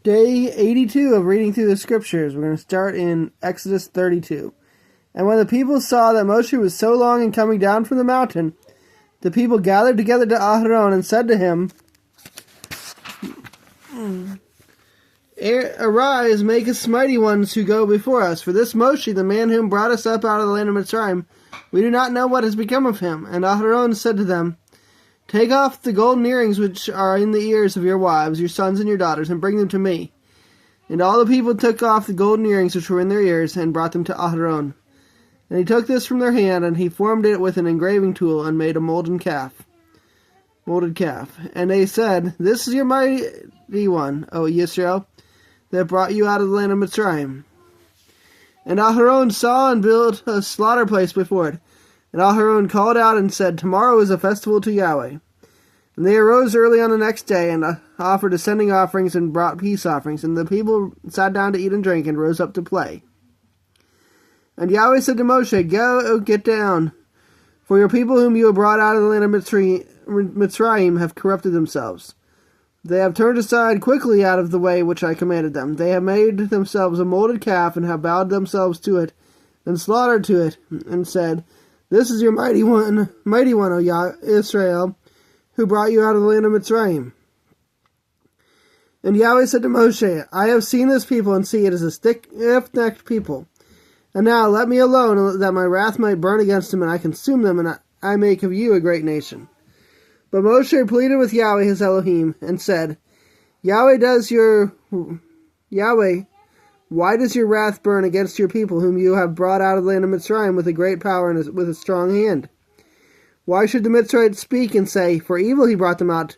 Day 82 of reading through the scriptures. We're going to start in Exodus 32. And when the people saw that Moshe was so long in coming down from the mountain, the people gathered together to Aharon and said to him, Arise, make us mighty ones who go before us. For this Moshe, the man whom brought us up out of the land of Mitzrayim, we do not know what has become of him. And Aharon said to them, Take off the golden earrings which are in the ears of your wives, your sons and your daughters, and bring them to me. And all the people took off the golden earrings which were in their ears, and brought them to Aharon. And he took this from their hand, and he formed it with an engraving tool, and made a molded calf. And they said, This is your mighty one, O Yisrael, that brought you out of the land of Mitzrayim. And Aharon saw and built a slaughter place before it. And Aharon called out and said, Tomorrow is a festival to Yahweh. And they arose early on the next day, and offered ascending offerings and brought peace offerings. And the people sat down to eat and drink, and rose up to play. And Yahweh said to Moshe, Go, get down, for your people whom you have brought out of the land of Mitzrayim have corrupted themselves. They have turned aside quickly out of the way which I commanded them. They have made themselves a molded calf, and have bowed themselves to it, and slaughtered to it, and said, This is your mighty one, O Israel, who brought you out of the land of Mitzrayim. And Yahweh said to Moshe, I have seen this people, and see, it is a stiff-necked people. And now let me alone, that my wrath might burn against them, and I consume them, and I make of you a great nation. But Moshe pleaded with Yahweh his Elohim, and said, Yahweh, why does your wrath burn against your people, whom you have brought out of the land of Mitzrayim with a great power and with a strong hand? Why should the Mitzrayites speak and say, For evil he brought them out,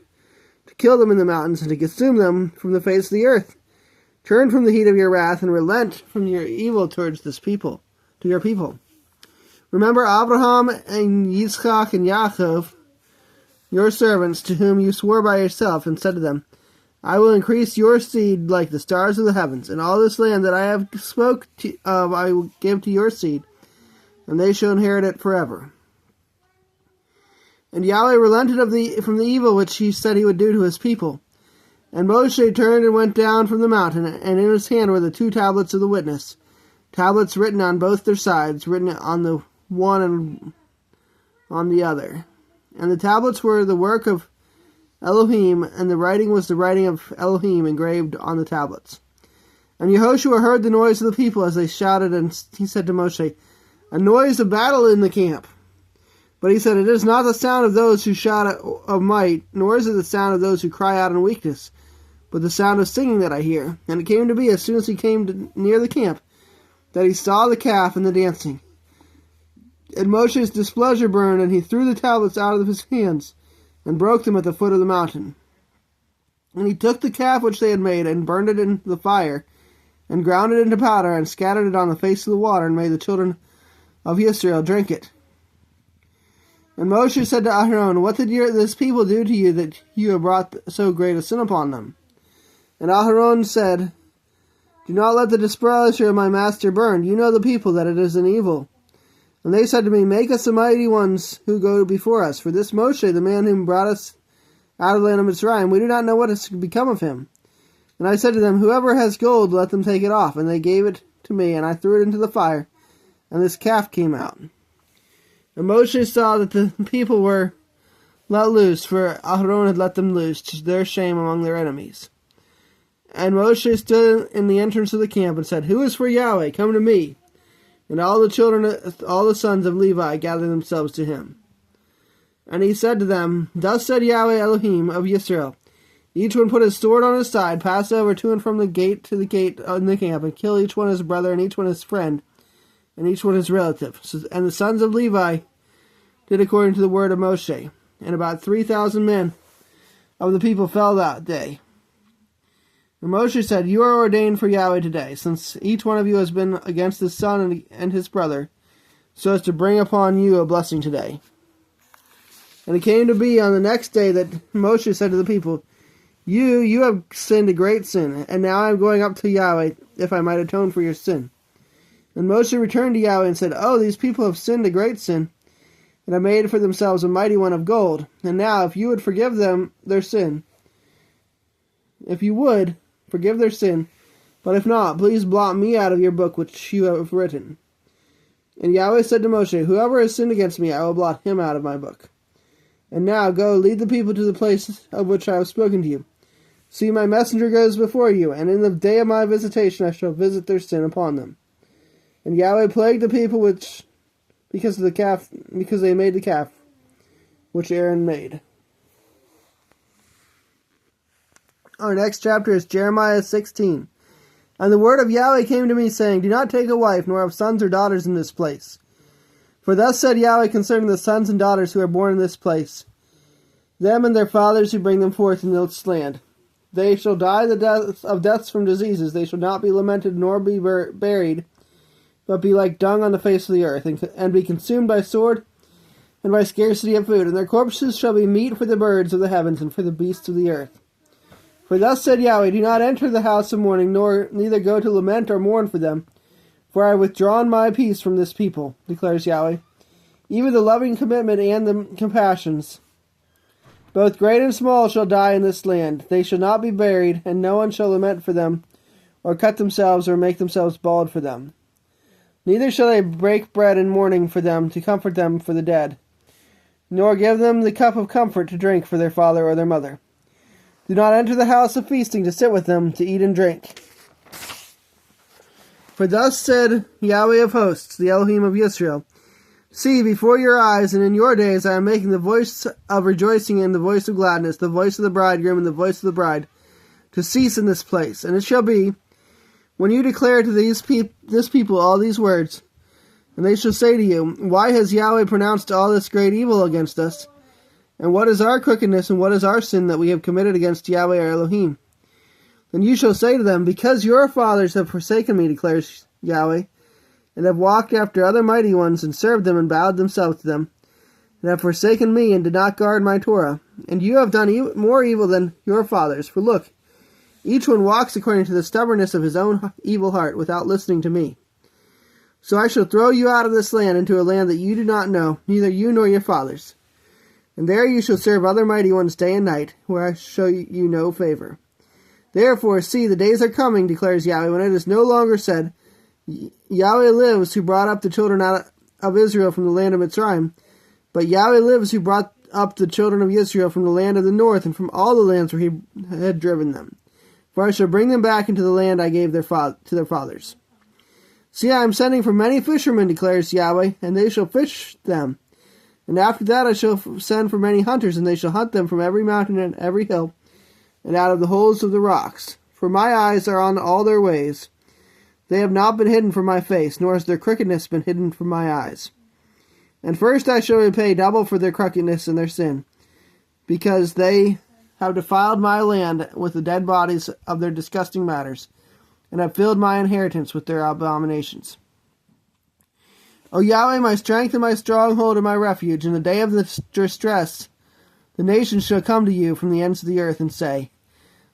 to kill them in the mountains, and to consume them from the face of the earth? Turn from the heat of your wrath, and relent from your evil towards this people, to your people. Remember Abraham and Yitzchak and Yaakov, your servants, to whom you swore by yourself, and said to them, I will increase your seed like the stars of the heavens, and all this land that I have spoke of I will give to your seed, and they shall inherit it forever. And Yahweh relented from the evil which he said he would do to his people. And Moshe turned and went down from the mountain, and in his hand were the 2 tablets of the witness, tablets written on both their sides, written on the one and on the other. And the tablets were the work of Elohim, and the writing was the writing of Elohim engraved on the tablets. And Yehoshua heard the noise of the people as they shouted, and he said to Moshe, A noise of battle in the camp. But he said, It is not the sound of those who shout of might, nor is it the sound of those who cry out in weakness, but the sound of singing that I hear. And it came to be, as soon as he came near the camp, that he saw the calf and the dancing. And Moshe's displeasure burned, and he threw the tablets out of his hands, and broke them at the foot of the mountain. And he took the calf which they had made, and burned it in the fire, and ground it into powder, and scattered it on the face of the water, and made the children of Israel drink it. And Moshe said to Aharon, What did this people do to you, that you have brought so great a sin upon them? And Aharon said, Do not let the displeasure of my master burn. You know the people, that it is an evil. And they said to me, Make us the mighty ones who go before us. For this Moshe, the man whom brought us out of the land of Mitzrayim, we do not know what has become of him. And I said to them, Whoever has gold, let them take it off. And they gave it to me, and I threw it into the fire, and this calf came out. And Moshe saw that the people were let loose, for Aharon had let them loose, to their shame among their enemies. And Moshe stood in the entrance of the camp and said, Who is for Yahweh? Come to me. And all the sons of Levi gathered themselves to him. And he said to them, Thus said Yahweh Elohim of Yisrael, Each one put his sword on his side, pass over to and from the gate to the gate in the camp, and kill each one his brother, and each one his friend, and each one his relative. And the sons of Levi did according to the word of Moshe. And about 3,000 men of the people fell that day. And Moshe said, You are ordained for Yahweh today, since each one of you has been against his son and his brother, so as to bring upon you a blessing today. And it came to be on the next day that Moshe said to the people, You have sinned a great sin, and now I am going up to Yahweh, if I might atone for your sin. And Moshe returned to Yahweh and said, Oh, these people have sinned a great sin, and have made for themselves a mighty one of gold. And now, if you would forgive them their sin, if you would forgive their sin, but if not, please blot me out of your book which you have written. And Yahweh said to Moshe, whoever has sinned against me, I will blot him out of my book. And now go, lead the people to the place of which I have spoken to you. See, my messenger goes before you, and in the day of my visitation I shall visit their sin upon them. And Yahweh plagued the people because they made the calf which Aaron made. Our next chapter is Jeremiah 16. And the word of Yahweh came to me, saying, do not take a wife, nor have sons or daughters in this place. For thus said Yahweh concerning the sons and daughters who are born in this place, them and their fathers who bring them forth in this land. They shall die the death of deaths from diseases. They shall not be lamented nor be buried, but be like dung on the face of the earth, and be consumed by sword and by scarcity of food. And their corpses shall be meat for the birds of the heavens and for the beasts of the earth. For thus said Yahweh, do not enter the house of mourning, neither go to lament or mourn for them. For I have withdrawn my peace from this people, declares Yahweh, even the loving commitment and the compassions. Both great and small shall die in this land. They shall not be buried, and no one shall lament for them, or cut themselves, or make themselves bald for them. Neither shall they break bread in mourning for them, to comfort them for the dead, nor give them the cup of comfort to drink for their father or their mother. Do not enter the house of feasting to sit with them, to eat and drink. For thus said Yahweh of hosts, the Elohim of Israel, see, before your eyes and in your days I am making the voice of rejoicing and the voice of gladness, the voice of the bridegroom and the voice of the bride, to cease in this place. And it shall be, when you declare to this people all these words, and they shall say to you, why has Yahweh pronounced all this great evil against us? And what is our crookedness and what is our sin that we have committed against Yahweh our Elohim? Then you shall say to them, because your fathers have forsaken me, declares Yahweh, and have walked after other mighty ones, and served them, and bowed themselves to them, and have forsaken me, and did not guard my Torah. And you have done more evil than your fathers. For look, each one walks according to the stubbornness of his own evil heart, without listening to me. So I shall throw you out of this land into a land that you do not know, neither you nor your fathers. And there you shall serve other mighty ones day and night, where I show you no favor. Therefore, see, the days are coming, declares Yahweh, when it is no longer said, Yahweh lives, who brought up the children out of Israel from the land of Mitzrayim, but Yahweh lives, who brought up the children of Israel from the land of the north, and from all the lands where he had driven them. For I shall bring them back into the land I gave to their fathers. See, I am sending for many fishermen, declares Yahweh, and they shall fish them. And after that I shall send for many hunters, and they shall hunt them from every mountain and every hill, and out of the holes of the rocks. For my eyes are on all their ways. They have not been hidden from my face, nor has their crookedness been hidden from my eyes. And first I shall repay double for their crookedness and their sin, because they have defiled my land with the dead bodies of their disgusting matters, and have filled my inheritance with their abominations. O Yahweh, my strength and my stronghold and my refuge, in the day of the distress, the nations shall come to you from the ends of the earth and say,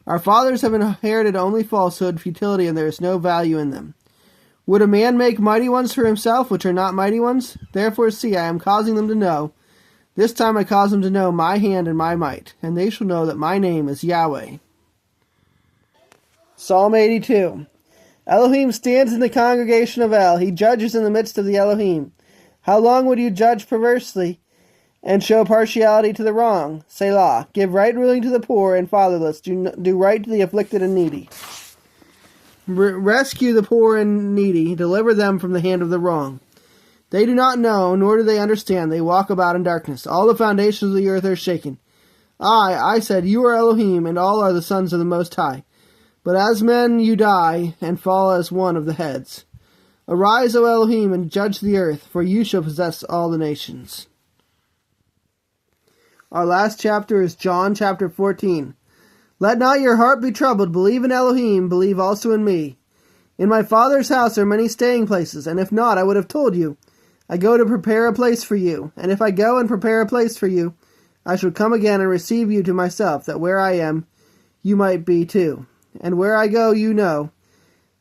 our fathers have inherited only falsehood, futility, and there is no value in them. Would a man make mighty ones for himself, which are not mighty ones? Therefore, see, I am causing them to know. This time I cause them to know my hand and my might, and they shall know that my name is Yahweh. Psalm 82. Elohim stands in the congregation of El. He judges in the midst of the Elohim. How long would you judge perversely and show partiality to the wrong? Selah. Give right ruling to the poor and fatherless. Do right to the afflicted and needy. Rescue the poor and needy. Deliver them from the hand of the wrong. They do not know, nor do they understand. They walk about in darkness. All the foundations of the earth are shaken. I said, you are Elohim, and all are the sons of the Most High. But as men you die, and fall as one of the heads. Arise, O Elohim, and judge the earth, for you shall possess all the nations. Our last chapter is John chapter 14. Let not your heart be troubled. Believe in Elohim, believe also in me. In my Father's house are many staying places, and if not, I would have told you. I go to prepare a place for you, and if I go and prepare a place for you, I shall come again and receive you to myself, that where I am, you might be too. And where I go you know,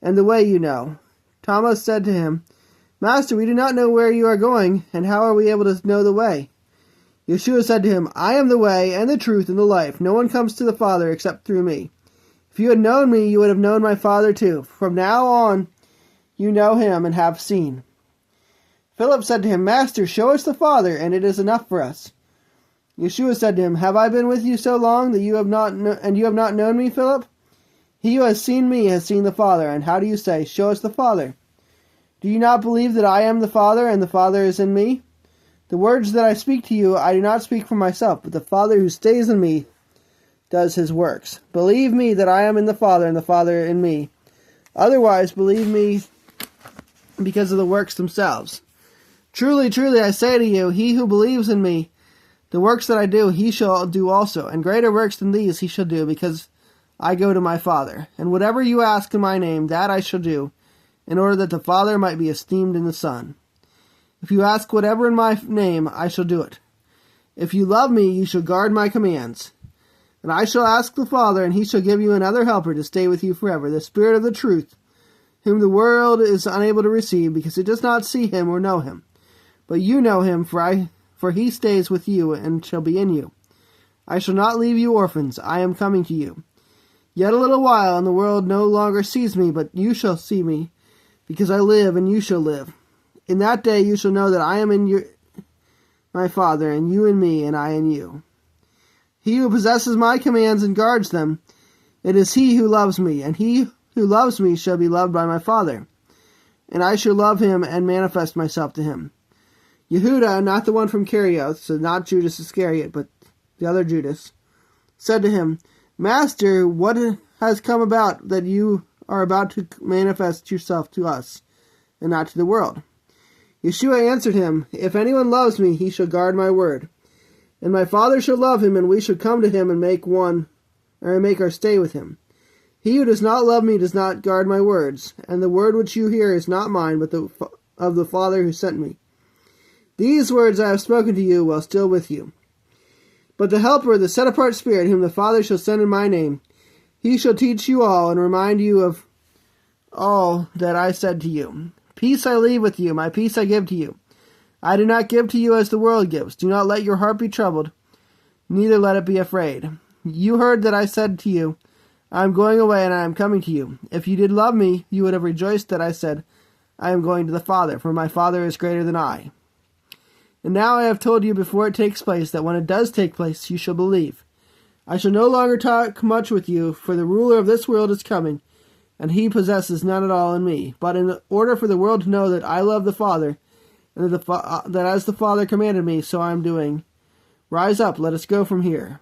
and the way you know. Thomas said to him, Master, we do not know where you are going, and how are we able to know the way? Yeshua said to him, I am the way, and the truth, and the life. No one comes to the Father except through me. If you had known me, you would have known my Father too. From now on, you know him and have seen. Philip said to him, Master, show us the Father, and it is enough for us. Yeshua said to him, Have I been with you so long that you have not known me, Philip? He who has seen me has seen the Father. And how do you say, Show us the Father? Do you not believe that I am the Father, and the Father is in me? The words that I speak to you, I do not speak for myself, but the Father who stays in me does his works. Believe me that I am in the Father, and the Father in me. Otherwise, believe me because of the works themselves. Truly, truly, I say to you, he who believes in me, the works that I do, he shall do also, and greater works than these he shall do, because I go to my Father. And whatever you ask in my name, that I shall do, in order that the Father might be esteemed in the Son. If you ask whatever in my name, I shall do it. If you love me, you shall guard my commands. And I shall ask the Father, and he shall give you another helper to stay with you forever, the Spirit of the truth, whom the world is unable to receive, because it does not see him or know him. But you know him, for he stays with you and shall be in you. I shall not leave you orphans. I am coming to you. Yet a little while, and the world no longer sees me, but you shall see me, because I live, and you shall live. In that day you shall know that I am in my Father, and you in me, and I in you. He who possesses my commands and guards them, it is he who loves me, and he who loves me shall be loved by my Father. And I shall love him and manifest myself to him. Yehuda, not the one from Kerioth, so not Judas Iscariot, but the other Judas, said to him, Master, what has come about that you are about to manifest yourself to us, and not to the world? Yeshua answered him, If anyone loves me, he shall guard my word. And my Father shall love him, and we shall come to him and make our stay with him. He who does not love me does not guard my words, and the word which you hear is not mine, but of the Father who sent me. These words I have spoken to you while still with you. But the Helper, the set-apart Spirit, whom the Father shall send in my name, he shall teach you all, and remind you of all that I said to you. Peace I leave with you, my peace I give to you. I do not give to you as the world gives. Do not let your heart be troubled, neither let it be afraid. You heard that I said to you, I am going away, and I am coming to you. If you did love me, you would have rejoiced that I said, I am going to the Father, for my Father is greater than I. And now I have told you before it takes place, that when it does take place, you shall believe. I shall no longer talk much with you, for the ruler of this world is coming, and he possesses none at all in me. But in order for the world to know that I love the Father, and that as the Father commanded me, so I am doing. Rise up, let us go from here.